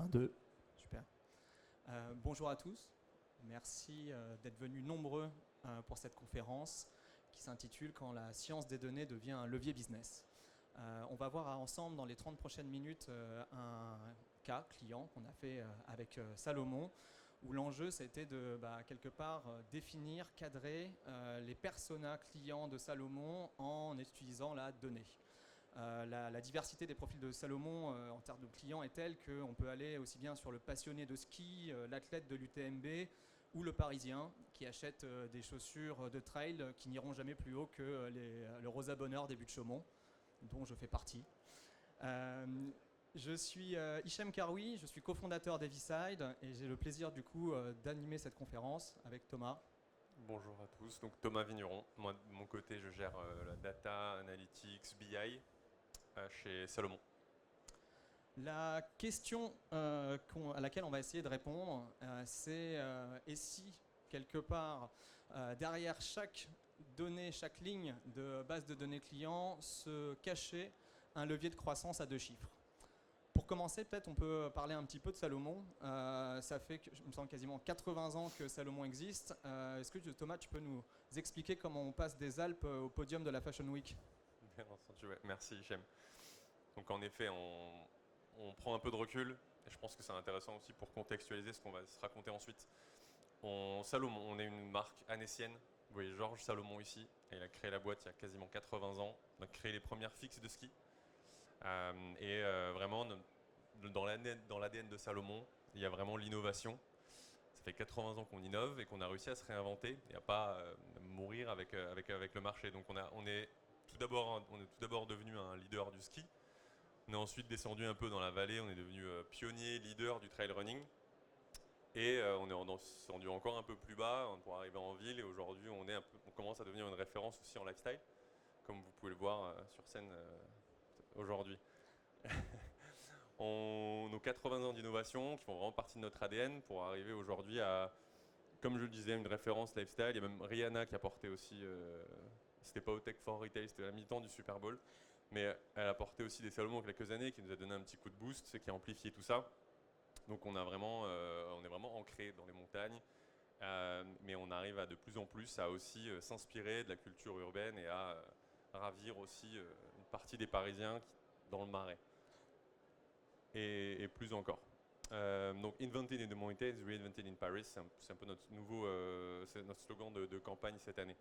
Un, deux. Super. Bonjour à tous. Merci d'être venus nombreux pour cette conférence qui s'intitule « Quand la science des données devient un levier business ». On va voir ensemble dans les 30 prochaines minutes un cas client qu'on a fait avec Salomon, où l'enjeu c'était de quelque part définir, cadrer les personas clients de Salomon en utilisant la donnée. La diversité des profils de Salomon en termes de clients est telle qu'on peut aller aussi bien sur le passionné de ski, l'athlète de l'UTMB ou le Parisien qui achète des chaussures de trail qui n'iront jamais plus haut que le Rosa Bonheur début de Chaumont, dont je fais partie. Je suis Hichem Karoui, je suis cofondateur d'Heavyside et j'ai le plaisir du coup d'animer cette conférence avec Thomas. Bonjour à tous, donc Thomas Vigneron. Moi de mon côté je gère la data, analytics, BI chez Salomon. La question à laquelle on va essayer de répondre, c'est et si quelque part derrière chaque donnée, chaque ligne de base de données client se cachait un levier de croissance à 2 chiffres. Pour commencer, peut-être on peut parler un petit peu de Salomon. Ça fait, il me semble, quasiment 80 ans que Salomon existe. Est-ce que Thomas, tu peux nous expliquer comment on passe des Alpes au podium de la Fashion Week ? Bien entendu, ouais. Merci Hichem. Donc en effet, on prend un peu de recul, et je pense que c'est intéressant aussi pour contextualiser ce qu'on va se raconter ensuite. Salomon, on est une marque anécienne. Vous voyez Georges Salomon ici, et il a créé la boîte il y a quasiment 80 ans. On a créé les premières fixes de ski. Vraiment, dans l'ADN de Salomon, il y a vraiment l'innovation. Ça fait 80 ans qu'on innove et qu'on a réussi à se réinventer et à pas mourir avec le marché. Donc on est tout d'abord devenu un leader du ski. On est ensuite descendu un peu dans la vallée, on est devenu pionnier, leader du trail running. Et on est descendu encore un peu plus bas pour arriver en ville. Et aujourd'hui, on commence à devenir une référence aussi en lifestyle, comme vous pouvez le voir sur scène aujourd'hui. Nos 80 ans d'innovation qui font vraiment partie de notre ADN pour arriver aujourd'hui à, comme je le disais, une référence lifestyle. Il y a même Rihanna qui a porté aussi, c'était pas au Tech for Retail, c'était à la mi-temps du Super Bowl, mais elle a porté aussi des Salomon il y a quelques années qui nous a donné un petit coup de boost, ce qui a amplifié tout ça. Donc on est vraiment ancré dans les montagnes, mais on arrive à de plus en plus à aussi s'inspirer de la culture urbaine et à ravir aussi une partie des Parisiens dans le Marais. Et plus encore. Donc Invented in the Mountains, Reinvented in Paris, c'est un peu notre nouveau c'est notre slogan de campagne cette année.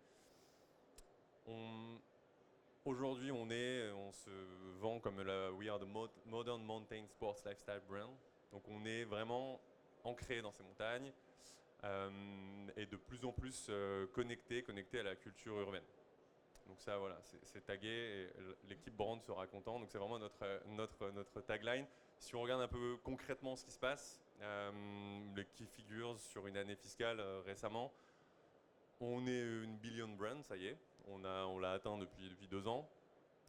Aujourd'hui, on se vend comme We are the modern mountain sports lifestyle brand. Donc on est vraiment ancré dans ces montagnes et de plus en plus connecté à la culture urbaine. Donc ça, voilà, c'est tagué et l'équipe brand sera content. Donc c'est vraiment notre tagline. Si on regarde un peu concrètement ce qui se passe, les key figures sur une année fiscale récemment, on est une billion brand, ça y est. On l'a atteint depuis 2 ans.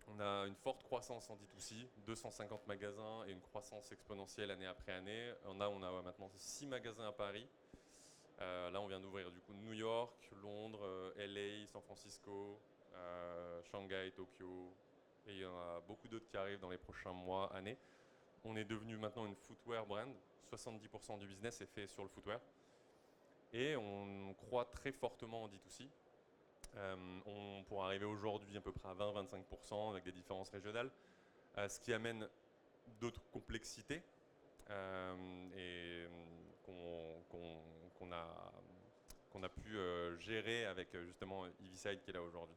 On a une forte croissance en D2C, 250 magasins et une croissance exponentielle année après année. On a maintenant 6 magasins à Paris. Là, on vient d'ouvrir du coup New York, Londres, LA, San Francisco, Shanghai, Tokyo, et il y en a beaucoup d'autres qui arrivent dans les prochains mois, années. On est devenu maintenant une footwear brand, 70% du business est fait sur le footwear, et on croît très fortement en D2C. On pourra arriver aujourd'hui à peu près à 20-25% avec des différences régionales, ce qui amène d'autres complexités et qu'on a pu gérer avec justement Heavyside qui est là aujourd'hui.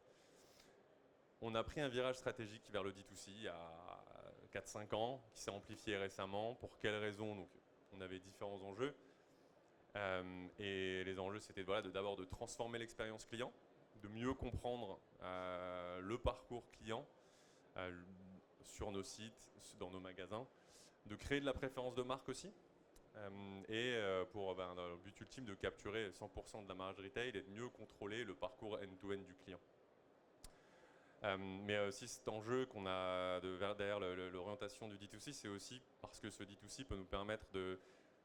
On a pris un virage stratégique vers le D2C il y a 4-5 ans, qui s'est amplifié récemment. Pour quelles raisons? Donc, on avait différents enjeux. Et les enjeux, c'était d'abord de transformer l'expérience client, de mieux comprendre le parcours client sur nos sites, dans nos magasins, de créer de la préférence de marque aussi. Pour dans le but ultime de capturer 100% de la marge retail et de mieux contrôler le parcours end-to-end du client. Mais aussi cet enjeu qu'on a derrière l'orientation du D2C, c'est aussi parce que ce D2C peut nous permettre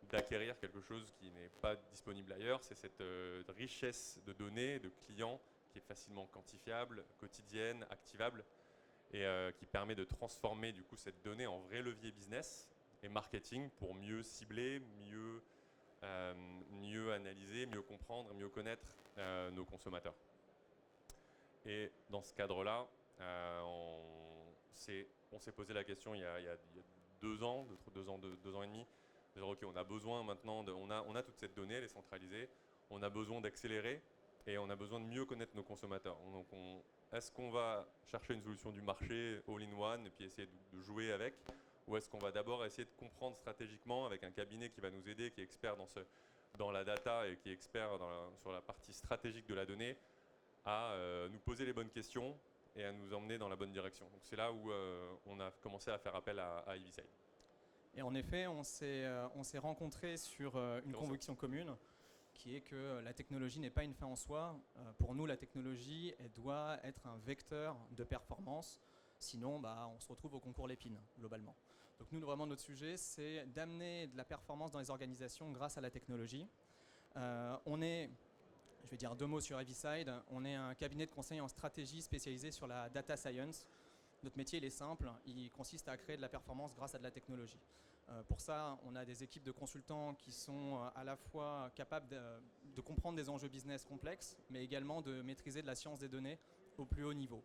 d'acquérir quelque chose qui n'est pas disponible ailleurs, c'est cette richesse de données, de clients qui est facilement quantifiable, quotidienne, activable et qui permet de transformer du coup cette donnée en vrai levier business et marketing pour mieux cibler, mieux analyser, mieux comprendre, mieux connaître nos consommateurs. Et dans ce cadre-là, on s'est posé la question il y a 2 ans, 2 ans et demi, de dire ok, on a besoin maintenant, on a toute cette donnée, elle est centralisée, on a besoin d'accélérer et on a besoin de mieux connaître nos consommateurs. Donc est-ce qu'on va chercher une solution du marché all-in-one et puis essayer de jouer avec, ou est-ce qu'on va d'abord essayer de comprendre stratégiquement avec un cabinet qui va nous aider, qui est expert dans la data et qui est expert sur la partie stratégique de la donnée, à nous poser les bonnes questions et à nous emmener dans la bonne direction. Donc c'est là où on a commencé à faire appel à Eviside. Et en effet, on s'est rencontrés sur une conviction commune, qui est que la technologie n'est pas une fin en soi. Pour nous, la technologie, elle doit être un vecteur de performance. Sinon, on se retrouve au concours Lépine, globalement. Donc nous, vraiment, notre sujet, c'est d'amener de la performance dans les organisations grâce à la technologie. Je vais dire 2 mots sur Eviside. On est un cabinet de conseil en stratégie spécialisé sur la data science. Notre métier, il est simple. Il consiste à créer de la performance grâce à de la technologie. Pour ça, on a des équipes de consultants qui sont à la fois capables de comprendre des enjeux business complexes, mais également de maîtriser de la science des données au plus haut niveau.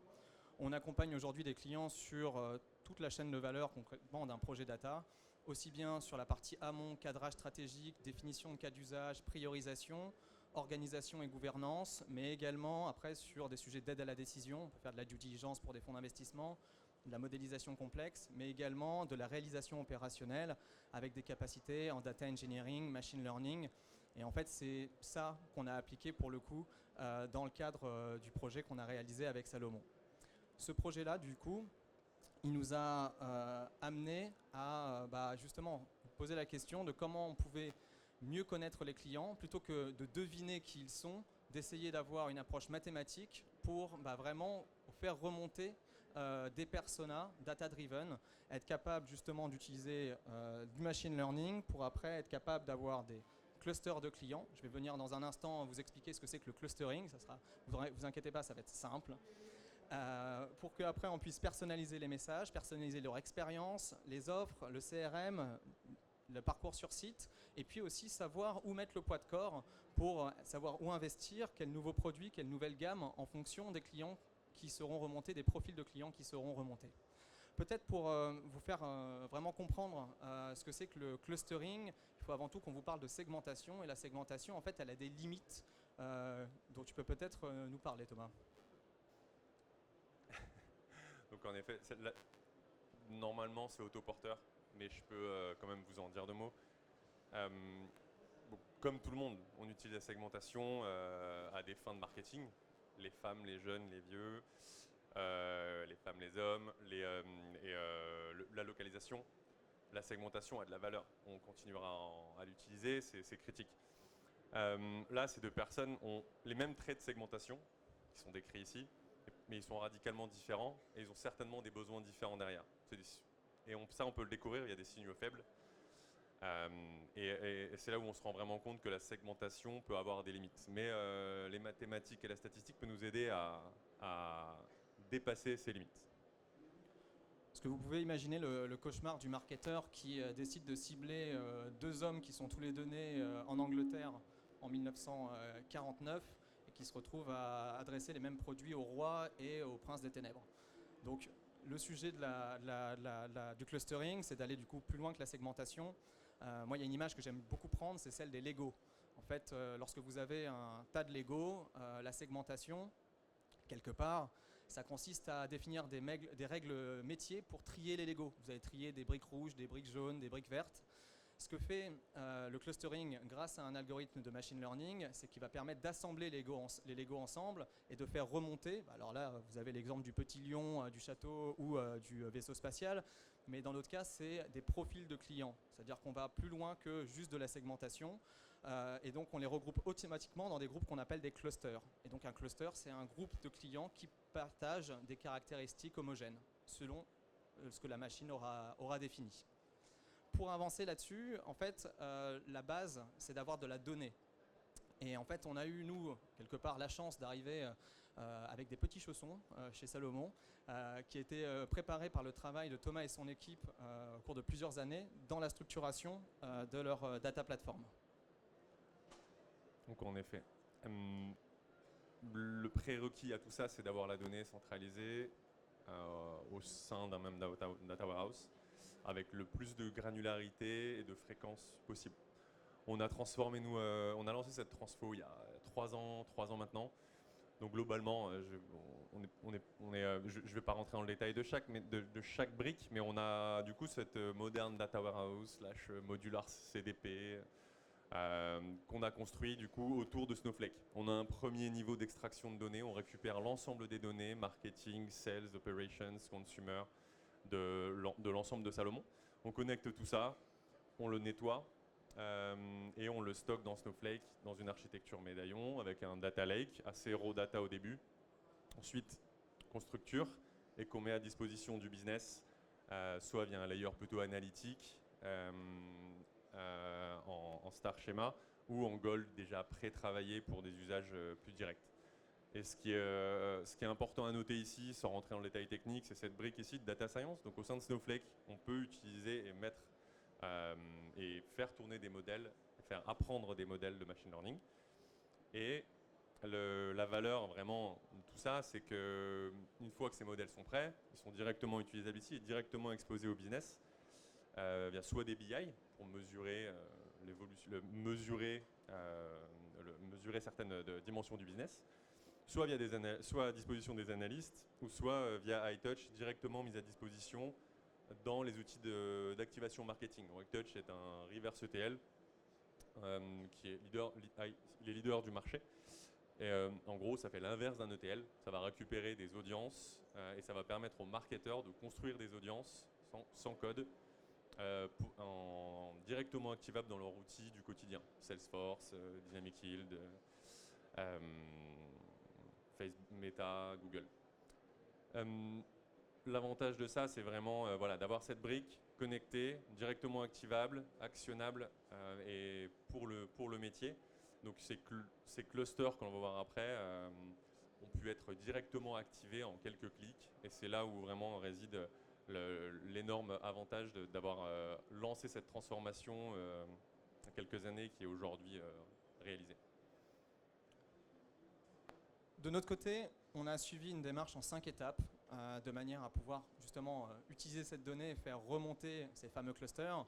On accompagne aujourd'hui des clients sur toute la chaîne de valeur concrètement d'un projet data, aussi bien sur la partie amont, cadrage stratégique, définition de cas d'usage, priorisation, organisation et gouvernance, mais également après sur des sujets d'aide à la décision. On peut faire de la due diligence pour des fonds d'investissement, de la modélisation complexe, mais également de la réalisation opérationnelle avec des capacités en data engineering, machine learning. Et en fait, c'est ça qu'on a appliqué pour le coup dans le cadre du projet qu'on a réalisé avec Salomon. Ce projet-là, du coup, il nous a amené à justement poser la question de comment on pouvait mieux connaître les clients, plutôt que de deviner qui ils sont, d'essayer d'avoir une approche mathématique pour vraiment faire remonter des personas data-driven, être capable justement d'utiliser du machine learning pour après être capable d'avoir des clusters de clients. Je vais venir dans un instant vous expliquer ce que c'est que le clustering. Vous inquiétez pas, ça va être simple. Pour qu'après on puisse personnaliser les messages, personnaliser leur expérience, les offres, le CRM, le parcours sur site, et puis aussi savoir où mettre le poids de corps pour savoir où investir, quels nouveaux produits, quelle nouvelle gamme en fonction des clients qui seront remontés, des profils de clients qui seront remontés. Peut-être pour vous faire vraiment comprendre ce que c'est que le clustering, il faut avant tout qu'on vous parle de segmentation, et la segmentation, en fait, elle a des limites dont tu peux peut-être nous parler, Thomas. Donc en effet, normalement c'est autoporteur, mais je peux quand même vous en dire 2 mots. Comme tout le monde, on utilise la segmentation à des fins de marketing. Les femmes, les jeunes, les vieux, les femmes, les hommes, la localisation. La segmentation a de la valeur. On continuera à l'utiliser, c'est critique. Là, ces 2 personnes ont les mêmes traits de segmentation qui sont décrits ici, mais ils sont radicalement différents et ils ont certainement des besoins différents derrière. Et ça, on peut le découvrir, il y a des signaux faibles. Et c'est là où on se rend vraiment compte que la segmentation peut avoir des limites. Mais les mathématiques et la statistique peuvent nous aider à dépasser ces limites. Est-ce que vous pouvez imaginer le cauchemar du marketeur qui décide de cibler 2 hommes qui sont tous les deux nés en Angleterre en 1949 et qui se retrouvent à adresser les mêmes produits au roi et au prince des ténèbres. Donc le sujet du clustering, c'est d'aller du coup plus loin que la segmentation. Moi, il y a une image que j'aime beaucoup prendre, c'est celle des Lego. En fait, lorsque vous avez un tas de Lego, la segmentation, quelque part, ça consiste à définir des règles métiers pour trier les Lego. Vous allez trier des briques rouges, des briques jaunes, des briques vertes. Ce que fait le clustering grâce à un algorithme de machine learning, c'est qu'il va permettre d'assembler les Lego ensemble et de faire remonter. Alors là, vous avez l'exemple du petit lion, du château ou du vaisseau spatial. Mais dans notre cas, c'est des profils de clients. C'est-à-dire qu'on va plus loin que juste de la segmentation. Et donc, on les regroupe automatiquement dans des groupes qu'on appelle des clusters. Et donc, un cluster, c'est un groupe de clients qui partagent des caractéristiques homogènes selon ce que la machine aura défini. Pour avancer là-dessus, en fait, la base, c'est d'avoir de la donnée. Et en fait, on a eu, nous, quelque part, la chance d'arriver avec des petits chaussons chez Salomon, qui a été préparé par le travail de Thomas et son équipe au cours de plusieurs années dans la structuration de leur data platform. Donc en effet, le prérequis à tout ça, c'est d'avoir la donnée centralisée au sein d'un même data warehouse, avec le plus de granularité et de fréquence possible. On a transformé, on a lancé cette transfo il y a 3 ans maintenant. Donc globalement, je ne vais pas rentrer dans le détail de chaque brique, mais on a du coup cette moderne data warehouse / modular CDP qu'on a construit du coup autour de Snowflake. On a un premier niveau d'extraction de données, on récupère l'ensemble des données, marketing, sales, operations, consumer, de l'ensemble de Salomon. On connecte tout ça, on le nettoie et on le stocke dans Snowflake dans une architecture médaillon avec un data lake, assez raw data au début. Ensuite, qu'on structure et qu'on met à disposition du business, soit via un layer plutôt analytique en star schema ou en gold déjà pré-travaillé pour des usages plus directs. Et ce qui est important à noter ici, sans rentrer dans le détail technique, c'est cette brique ici de data science. Donc au sein de Snowflake, on peut utiliser et mettre et faire tourner des modèles, faire apprendre des modèles de machine learning. Et la valeur vraiment de tout ça, c'est qu'une fois que ces modèles sont prêts, ils sont directement utilisables ici et directement exposés au business via soit des BI pour mesurer mesurer certaines dimensions du business, soit soit à disposition des analystes, ou soit via iTouch directement mis à disposition dans les outils d'activation marketing. Donc, iTouch est un reverse ETL qui est leader du marché. Et en gros, ça fait l'inverse d'un ETL. Ça va récupérer des audiences et ça va permettre aux marketeurs de construire des audiences sans code directement activables dans leur outil du quotidien. Salesforce, Dynamic Yield, Facebook, Meta, Google. L'avantage de ça, c'est vraiment d'avoir cette brique connectée, directement activable, actionnable et pour le métier. Donc ces clusters qu'on va voir après ont pu être directement activés en quelques clics et c'est là où vraiment réside l'énorme avantage d'avoir lancé cette transformation il y a quelques années qui est aujourd'hui réalisée. De notre côté, on a suivi une démarche en 5 étapes de manière à pouvoir justement utiliser cette donnée et faire remonter ces fameux clusters.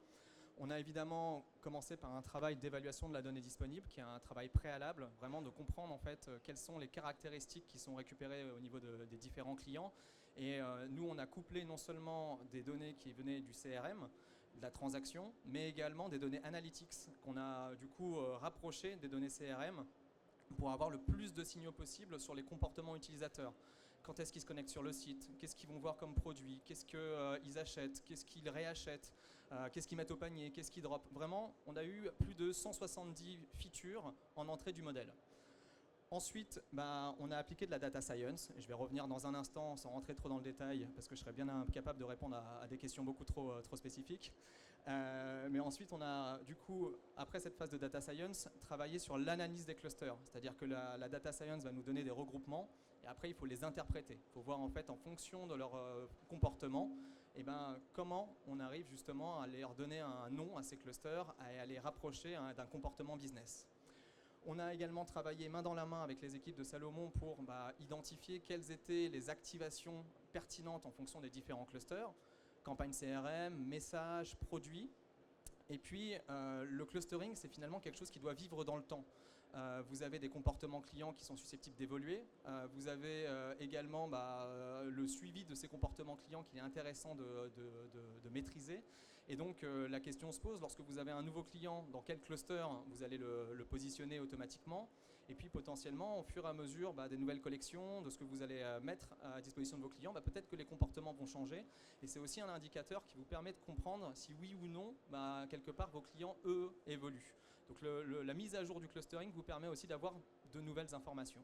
On a évidemment commencé par un travail d'évaluation de la donnée disponible, qui est un travail préalable, vraiment de comprendre en fait quelles sont les caractéristiques qui sont récupérées au niveau des différents clients. Et nous, on a couplé non seulement des données qui venaient du CRM, de la transaction, mais également des données analytics qu'on a du coup rapprochées des données CRM pour avoir le plus de signaux possible sur les comportements utilisateurs. Quand est-ce qu'ils se connectent sur le site? Qu'est-ce qu'ils vont voir comme produit? Qu'est-ce qu'ils achètent? Qu'est-ce qu'ils réachètent? Qu'est-ce qu'ils mettent au panier? Qu'est-ce qu'ils dropent? Vraiment, on a eu plus de 170 features en entrée du modèle. Ensuite, on a appliqué de la data science. Je vais revenir dans un instant sans rentrer trop dans le détail parce que je serais bien incapable de répondre à des questions beaucoup trop spécifiques. Mais ensuite, on a du coup, après cette phase de data science, travaillé sur l'analyse des clusters. C'est-à-dire que la data science va nous donner des regroupements et après, il faut les interpréter. Il faut voir en fait en fonction de leur comportement, comment on arrive justement à leur donner un nom à ces clusters et à les rapprocher d'un comportement business. On a également travaillé main dans la main avec les équipes de Salomon pour identifier quelles étaient les activations pertinentes en fonction des différents clusters, campagne CRM, messages, produits. Et puis le clustering, c'est finalement quelque chose qui doit vivre dans le temps. Vous avez des comportements clients qui sont susceptibles d'évoluer. Vous avez également le suivi de ces comportements clients qu'il est intéressant de maîtriser. Et donc la question se pose, lorsque vous avez un nouveau client, dans quel cluster vous allez le positionner automatiquement? Et puis potentiellement, au fur et à mesure des nouvelles collections, de ce que vous allez mettre à disposition de vos clients, peut-être que les comportements vont changer. Et c'est aussi un indicateur qui vous permet de comprendre si oui ou non, quelque part, vos clients, eux, évoluent. Donc la mise à jour du clustering vous permet aussi d'avoir de nouvelles informations.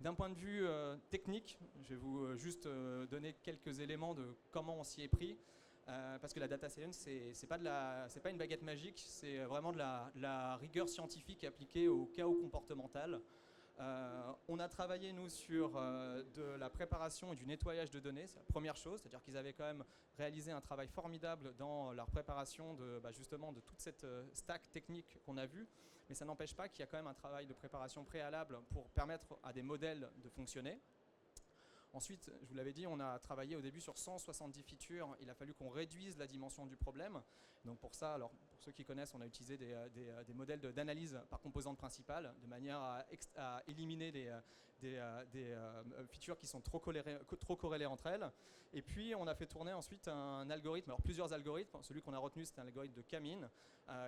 D'un point de vue technique, je vais vous juste donner quelques éléments de comment on s'y est pris. Parce que la data science, c'est pas une baguette magique, c'est vraiment de la rigueur scientifique appliquée au chaos comportemental. On a travaillé, nous, sur de la préparation et du nettoyage de données, c'est la première chose, c'est-à-dire qu'ils avaient quand même réalisé un travail formidable dans leur préparation justement de toute cette stack technique qu'on a vue, mais ça n'empêche pas qu'il y a quand même un travail de préparation préalable pour permettre à des modèles de fonctionner. Ensuite, je vous l'avais dit, on a travaillé au début sur 170 features. Il a fallu qu'on réduise la dimension du problème. Donc pour ça, alors pour ceux qui connaissent, on a utilisé des modèles d'analyse par composante principale, de manière à éliminer des features qui sont trop corrélées entre elles. Et puis on a fait tourner ensuite un algorithme, alors plusieurs algorithmes. Celui qu'on a retenu, c'était un algorithme de Camine,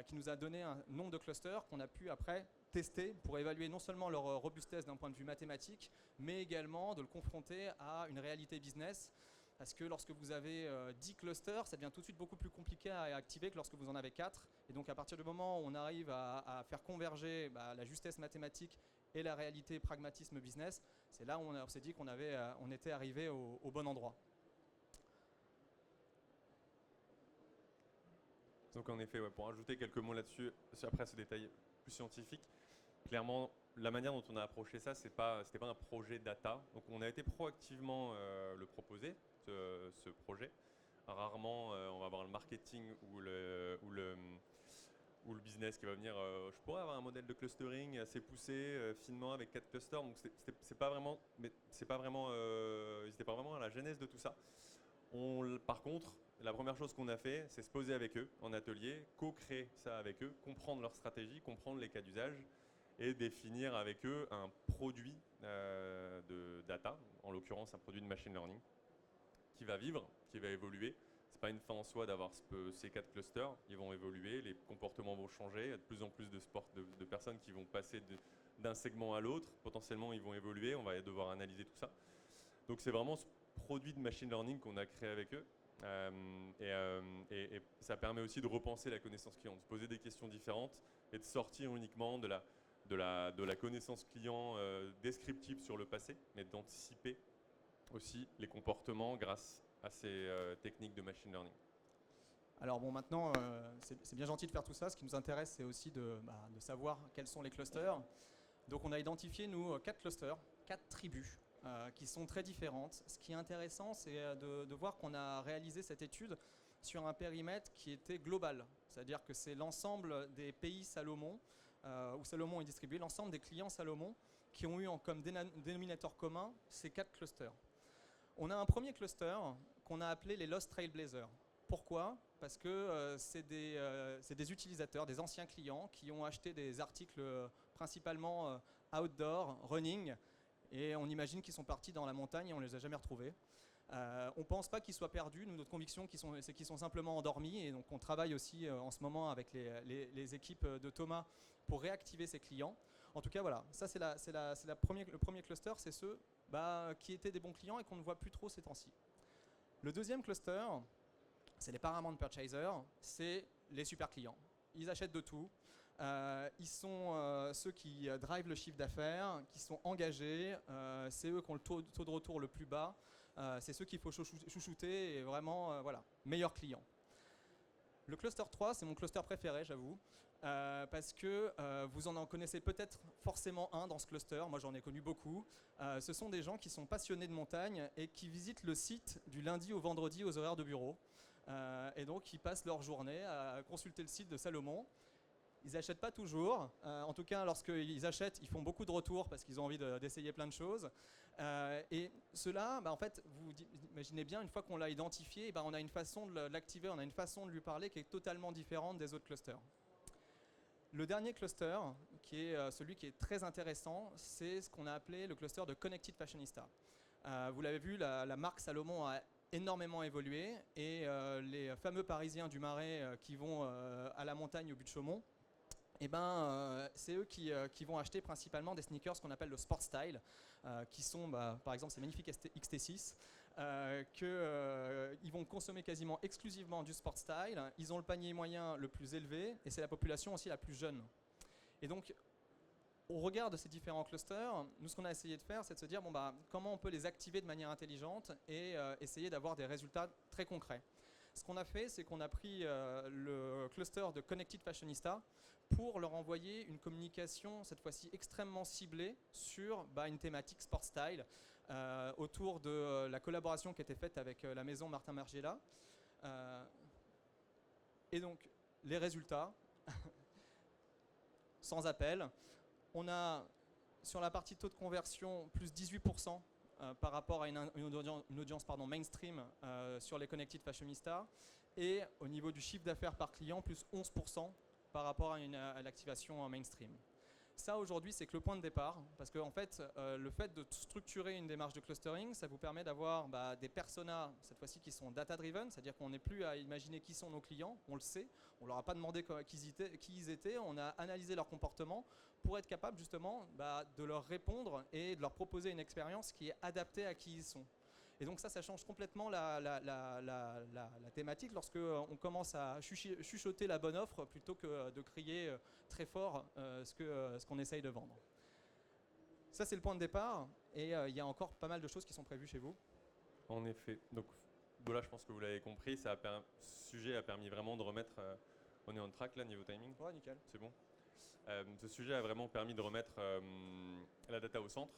qui nous a donné un nombre de clusters qu'on a pu après tester pour évaluer non seulement leur robustesse d'un point de vue mathématique, mais également de le confronter à une réalité business. Parce que lorsque vous avez 10 clusters, ça devient tout de suite beaucoup plus compliqué à activer que lorsque vous en avez 4. Et donc à partir du moment où on arrive à faire converger la justesse mathématique et la réalité pragmatisme business, c'est là où on s'est dit qu'on était arrivé au bon endroit. Donc en effet, pour ajouter quelques mots là-dessus, après ce détail plus scientifique, clairement, la manière dont on a approché ça, c'était pas un projet data. Donc on a été proactivement le proposer, ce projet. Rarement, on va avoir le marketing ou le business qui va venir. Je pourrais avoir un modèle de clustering assez poussé, finement avec 4 clusters. Donc c'est pas vraiment, ils n'étaient pas vraiment à la genèse de tout ça. Par contre, la première chose qu'on a fait, c'est se poser avec eux en atelier, co-créer ça avec eux, comprendre leur stratégie, comprendre les cas d'usage et définir avec eux un produit de data, en l'occurrence un produit de machine learning, qui va vivre, qui va évoluer. Ce n'est pas une fin en soi d'avoir ces 4 clusters, ils vont évoluer, les comportements vont changer, il y a de plus en plus de personnes qui vont passer d'un segment à l'autre, potentiellement ils vont évoluer, on va devoir analyser tout ça. Donc c'est vraiment ce produit de machine learning qu'on a créé avec eux. Et ça permet aussi de repenser la connaissance client, de se poser des questions différentes et de sortir uniquement de la connaissance client descriptive sur le passé, mais d'anticiper aussi les comportements grâce à ces techniques de machine learning. Alors bon, maintenant, c'est bien gentil de faire tout ça. Ce qui nous intéresse, c'est aussi de savoir quels sont les clusters. Donc on a identifié, nous, 4 clusters, 4 tribus qui sont très différentes. Ce qui est intéressant, c'est de voir qu'on a réalisé cette étude sur un périmètre qui était global. C'est-à-dire que c'est l'ensemble des pays Salomon, où Salomon est distribué, l'ensemble des clients Salomon qui ont eu comme dénominateur commun ces 4 clusters. On a un premier cluster qu'on a appelé les Lost Trailblazers. Pourquoi ? Parce que c'est des utilisateurs, des anciens clients qui ont acheté des articles principalement outdoor, running, et on imagine qu'ils sont partis dans la montagne et on ne les a jamais retrouvés. On ne pense pas qu'ils soient perdus. Nous, notre conviction, c'est qu'ils sont simplement endormis. Et donc, on travaille aussi en ce moment avec les équipes de Thomas pour réactiver ces clients. En tout cas, voilà, ça c'est le premier cluster, c'est ceux qui étaient des bons clients et qu'on ne voit plus trop ces temps-ci. Le deuxième cluster, c'est les Paramount Purchasers, c'est les super clients. Ils achètent de tout. Ils sont ceux qui drivent le chiffre d'affaires, qui sont engagés, c'est eux qui ont le taux de retour le plus bas, c'est ceux qu'il faut chouchouter et vraiment, voilà, meilleurs clients. Le cluster 3, c'est mon cluster préféré, j'avoue, parce que vous en connaissez peut-être forcément un dans ce cluster, moi j'en ai connu beaucoup. Ce sont des gens qui sont passionnés de montagne et qui visitent le site du lundi au vendredi aux horaires de bureau. Et donc ils passent leur journée à consulter le site de Salomon. Ils n'achètent pas toujours, en tout cas lorsqu'ils achètent, ils font beaucoup de retours parce qu'ils ont envie d'essayer plein de choses. Et cela, en fait, vous imaginez bien, une fois qu'on l'a identifié, on a une façon de l'activer, on a une façon de lui parler qui est totalement différente des autres clusters. Le dernier cluster, qui est celui qui est très intéressant, c'est ce qu'on a appelé le cluster de Connected Fashionista. Vous l'avez vu, la marque Salomon a énormément évolué et les fameux Parisiens du Marais qui vont à la montagne au but de Chaumont, c'est eux qui vont acheter principalement des sneakers qu'on appelle le sport style, qui sont par exemple ces magnifiques XT6, qu'ils vont consommer quasiment exclusivement du sport style. Ils ont le panier moyen le plus élevé et c'est la population aussi la plus jeune. Et donc, au regard de ces différents clusters, nous ce qu'on a essayé de faire, c'est de se dire comment on peut les activer de manière intelligente et essayer d'avoir des résultats très concrets. Ce qu'on a fait, c'est qu'on a pris le cluster de Connected Fashionista pour leur envoyer une communication, cette fois-ci extrêmement ciblée, sur une thématique sport style, autour de la collaboration qui était faite avec la maison Martin Margiela. Et donc, les résultats, sans appel. On a, sur la partie taux de conversion, plus 18% par rapport à une audience mainstream sur les Connected Fashionista. Et au niveau du chiffre d'affaires par client, plus 11% par rapport à l'activation mainstream. Ça, aujourd'hui, c'est que le point de départ, parce que en fait, le fait de structurer une démarche de clustering, ça vous permet d'avoir des personas, cette fois-ci, qui sont data-driven, c'est-à-dire qu'on n'est plus à imaginer qui sont nos clients, on le sait, on ne leur a pas demandé qui ils étaient, on a analysé leur comportement pour être capable, justement, de leur répondre et de leur proposer une expérience qui est adaptée à qui ils sont. Et donc ça change complètement la thématique lorsque on commence à chuchoter la bonne offre plutôt que de crier très fort ce qu'on essaye de vendre. Ça, c'est le point de départ. Et il y a encore pas mal de choses qui sont prévues chez vous. En effet. Donc voilà, je pense que vous l'avez compris. Ce sujet a permis vraiment de remettre... on est on track là, niveau timing? Ouais, nickel. C'est bon. Ce sujet a vraiment permis de remettre la data au centre.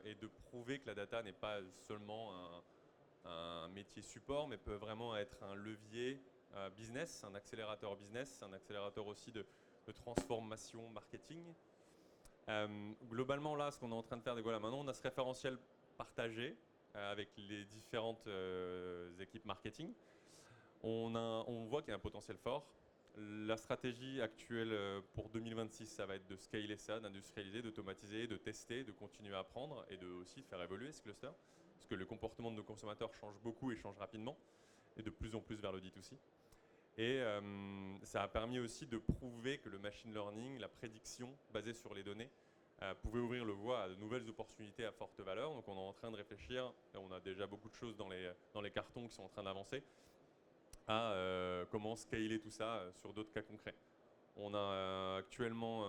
Et de prouver que la data n'est pas seulement un métier support, mais peut vraiment être un levier business, un accélérateur business, un accélérateur aussi de transformation marketing. Globalement, là, ce qu'on est en train de faire, voilà, maintenant, on a ce référentiel partagé avec les différentes équipes marketing. On voit qu'il y a un potentiel fort. La stratégie actuelle pour 2026, ça va être de scaler ça, d'industrialiser, d'automatiser, de tester, de continuer à apprendre et de aussi faire évoluer ce cluster. Parce que le comportement de nos consommateurs change beaucoup et change rapidement, et de plus en plus vers le D2C. Et ça a permis aussi de prouver que le machine learning, la prédiction basée sur les données, pouvait ouvrir le voie à de nouvelles opportunités à forte valeur. Donc on est en train de réfléchir, et on a déjà beaucoup de choses dans les cartons qui sont en train d'avancer, à comment scaler tout ça sur d'autres cas concrets. On a actuellement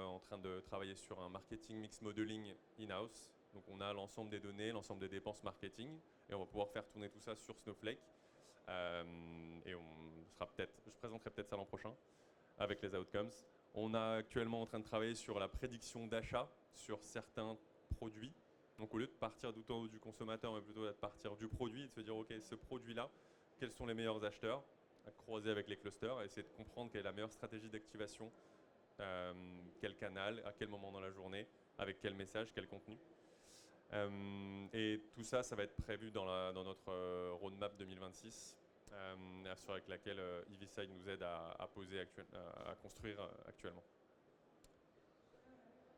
en train de travailler sur un marketing mix modeling in-house. Donc on a l'ensemble des données, l'ensemble des dépenses marketing, et on va pouvoir faire tourner tout ça sur Snowflake. Et je présenterai peut-être ça l'an prochain avec les outcomes. On est actuellement en train de travailler sur la prédiction d'achat sur certains produits. Donc au lieu de partir du consommateur, mais plutôt de partir du produit et de se dire ok, ce produit-là, quels sont les meilleurs acheteurs, à croiser avec les clusters, et essayer de comprendre quelle est la meilleure stratégie d'activation, quel canal, à quel moment dans la journée, avec quel message, quel contenu. Et tout ça, ça va être prévu dans notre roadmap 2026, avec laquelle EVSide nous aide à construire actuellement.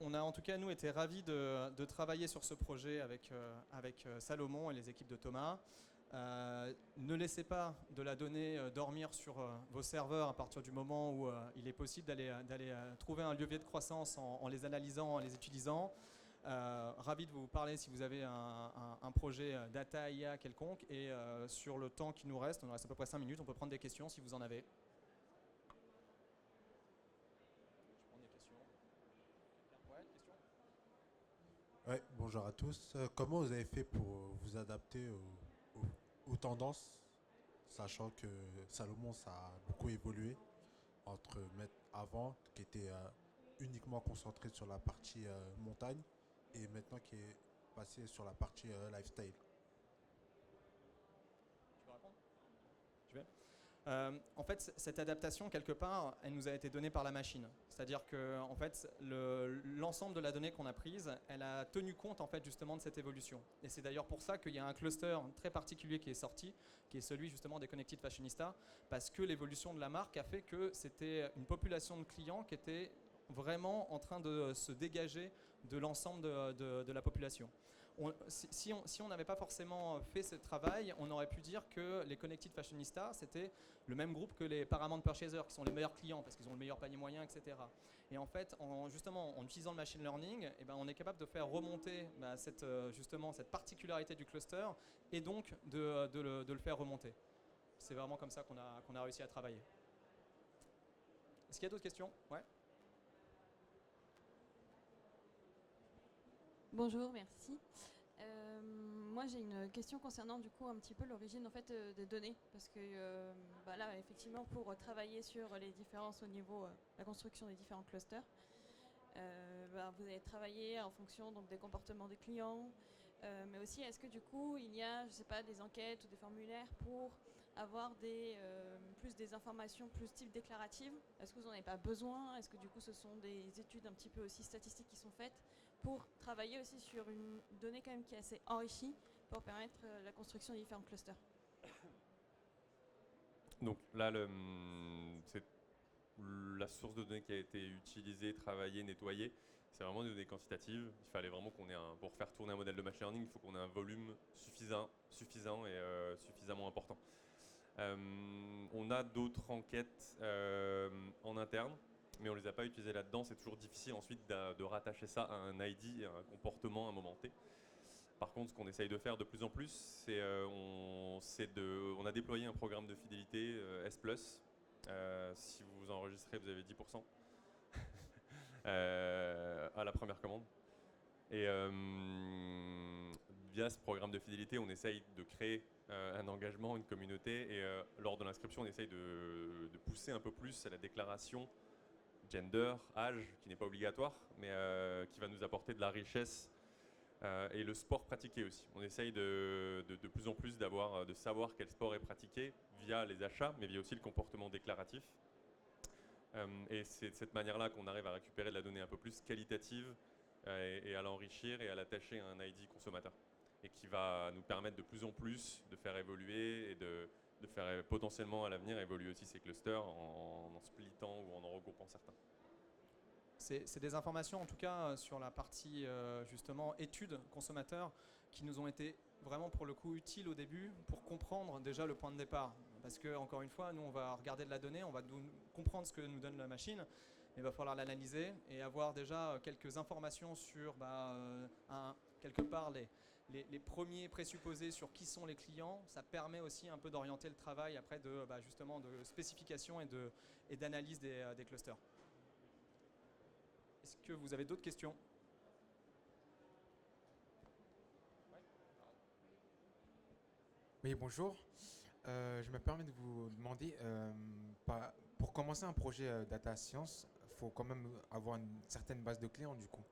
On a en tout cas, nous, été ravis de travailler sur ce projet avec Salomon et les équipes de Thomas. Ne laissez pas de la donnée dormir sur vos serveurs à partir du moment où il est possible d'aller trouver un levier de croissance en les analysant, en les utilisant. Ravi de vous parler si vous avez un projet data IA quelconque. Et sur le temps qui nous reste, on nous reste à peu près 5 minutes, on peut prendre des questions si vous en avez. Je prends des questions. Ouais, question ? Ouais, bonjour à tous. Comment vous avez fait pour vous adapter aux tendances, sachant que Salomon, ça a beaucoup évolué entre avant, qui était uniquement concentré sur la partie montagne, et maintenant qui est passé sur la partie lifestyle. Tu veux répondre ? Je vais. En fait, cette adaptation, quelque part, elle nous a été donnée par la machine. C'est-à-dire que, en fait, l'ensemble de la donnée qu'on a prise, elle a tenu compte, en fait, justement de cette évolution. Et c'est d'ailleurs pour ça qu'il y a un cluster très particulier qui est sorti, qui est celui, justement, des Connected Fashionista, parce que l'évolution de la marque a fait que c'était une population de clients qui était vraiment en train de se dégager de l'ensemble de la population. Si on n'avait pas forcément fait ce travail, on aurait pu dire que les Connected Fashionistas, c'était le même groupe que les Paramount Purchasers, qui sont les meilleurs clients parce qu'ils ont le meilleur panier moyen, etc. Et en fait, justement, en utilisant le machine learning, on est capable de faire remonter cette particularité du cluster et donc de le faire remonter. C'est vraiment comme ça qu'on a réussi à travailler. Est-ce qu'il y a d'autres questions ? Ouais. Bonjour, merci. moi j'ai une question concernant du coup un petit peu l'origine en fait des données parce que là effectivement pour travailler sur les différences au niveau la construction des différents clusters, vous allez travailler en fonction donc des comportements des clients, mais aussi est-ce que du coup il y a je sais pas des enquêtes ou des formulaires pour avoir plus des informations plus type déclarative? Est-ce que vous n'en avez pas besoin? Est-ce que du coup ce sont des études un petit peu aussi statistiques qui sont faites pour travailler aussi sur une donnée quand même qui est assez enrichie pour permettre la construction des différents clusters? Donc là, c'est la source de données qui a été utilisée, travaillée, nettoyée. C'est vraiment des données quantitatives. Il fallait vraiment qu'on ait pour faire tourner un modèle de machine learning, il faut qu'on ait un volume suffisant et suffisamment important. On a d'autres enquêtes en interne, mais on ne les a pas utilisées là-dedans. C'est toujours difficile ensuite de rattacher ça à un ID, à un comportement, à un moment T. Par contre, ce qu'on essaye de faire de plus en plus, c'est on a déployé un programme de fidélité S+. Si vous vous enregistrez, vous avez 10% à la première commande. Et via ce programme de fidélité, on essaye de créer un engagement, une communauté. Et lors de l'inscription, on essaye de pousser un peu plus à la déclaration gender, âge, qui n'est pas obligatoire, mais qui va nous apporter de la richesse. Et le sport pratiqué aussi. On essaye de plus en plus de savoir quel sport est pratiqué via les achats, mais via aussi le comportement déclaratif. Et c'est de cette manière-là qu'on arrive à récupérer de la donnée un peu plus qualitative et à l'enrichir et à l'attacher à un ID consommateur. Et qui va nous permettre de plus en plus de faire évoluer et de faire potentiellement à l'avenir évoluer aussi ces clusters en splittant ou en regroupant certains. C'est des informations, en tout cas, sur la partie justement études consommateurs qui nous ont été vraiment pour le coup utiles au début pour comprendre déjà le point de départ. Parce que, encore une fois, nous, on va regarder de la donnée, on va comprendre ce que nous donne la machine, mais il va falloir l'analyser et avoir déjà quelques informations sur, quelque part, les premiers présupposés sur qui sont les clients. Ça permet aussi un peu d'orienter le travail après justement de spécification et d'analyse des clusters. Est-ce que vous avez d'autres questions? Oui, bonjour. Je me permets de vous demander, pour commencer un projet data science, il faut quand même avoir une certaine base de clients du coup.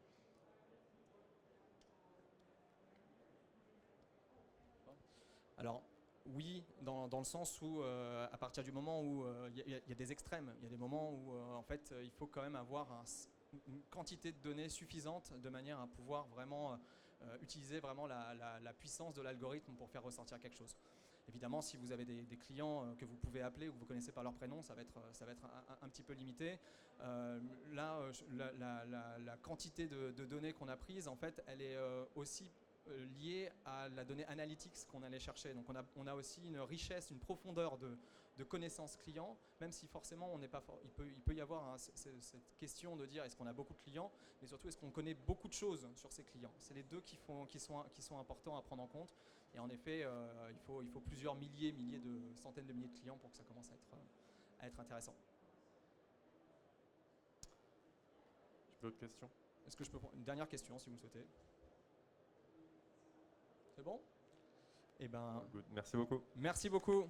Alors oui, dans le sens où à partir du moment où il y a des extrêmes, il y a des moments où en fait il faut quand même avoir une quantité de données suffisante de manière à pouvoir vraiment utiliser vraiment la puissance de l'algorithme pour faire ressortir quelque chose. Évidemment, si vous avez des clients que vous pouvez appeler ou que vous connaissez par leur prénom, ça va être un petit peu limité. La quantité de données qu'on a prises, en fait, elle est aussi liée à la donnée analytics qu'on allait chercher. Donc on a aussi une richesse, une profondeur de connaissances clients, même si forcément on n'est pas il peut y avoir cette question de dire est-ce qu'on a beaucoup de clients, mais surtout est-ce qu'on connaît beaucoup de choses sur ces clients. C'est les deux qui sont importants à prendre en compte. Et en effet, il faut plusieurs centaines de milliers de clients pour que ça commence à être intéressant. D'autres questions? Est-ce que je peux prendre une dernière question si vous le souhaitez? C'est bon? Eh ben, Good. Merci beaucoup. Merci beaucoup.